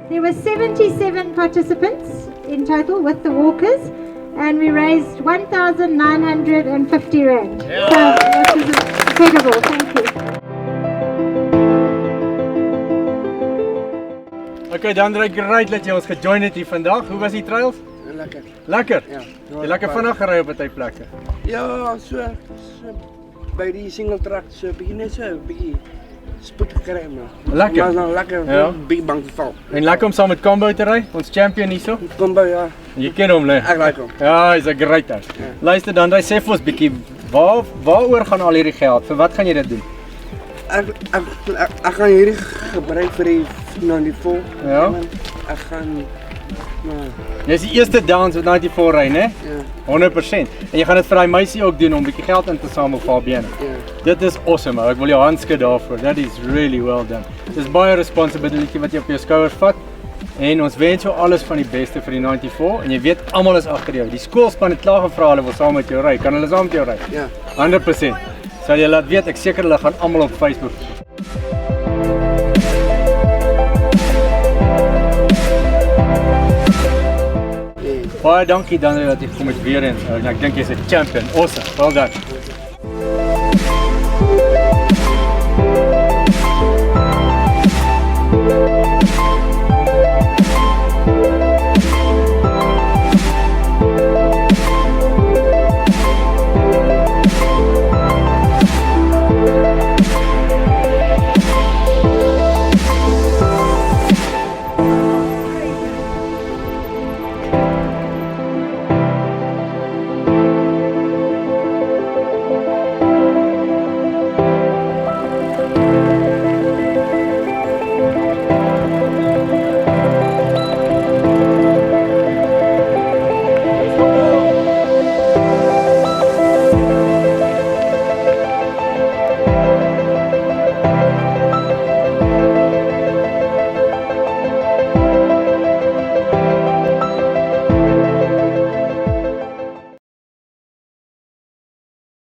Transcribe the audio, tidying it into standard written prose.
There were 77 participants in total with the walkers, and we raised 1,950 rand. Yeah. So that was incredible. Thank you. Okay, Dandre, great dat jy ons gejoin het hier vandag. Hoe was die trails? Lekker. Lekker? Ja. Jy lekker vinnig gery op party plekke. Ja, so by die single track so begin net so 'n bietjie spoed gekry maar. Lekker. Maar nou lekker, Ja. big bang geval. En lekker om saam met Combo te ry, ons champion hierso. Kom by ja. Jy ken hom, né? Ek like hom. Ja, hy's 'n great ou. Luister Dandre, sê vir ons bietjie, waaroor gaan al hierdie geld? Vir wat gaan jy dit doen? Ek gaan hierdie gebruik vir die 94. Ja. Ek gaan maar Jy's die eerste dance wat 94 ry, né? ja. 100%. En jy gaan dit vir daai meisie ook doen om 'n bietjie geld in te samel vir haar bene. Ja. Dit is awesome, ou. Ek wil jou handskud daarvoor. That is really well done. Dis baie responsibility wat jy op jou skouers vat. En ons wens jou alles van die beste vir die 94 en jy weet almal is agter jou. Die skoolspan het klaar gevra hulle wil saam met jou ry. Kan hulle saam met jou ry? Ja. 100%. Sal jy laat weet, ek seker hulle gaan almal op Facebook. Baie dankie Dandre dat jy gekom het weer eens. Ek dink jy's 'n champion. Awesome. Well done.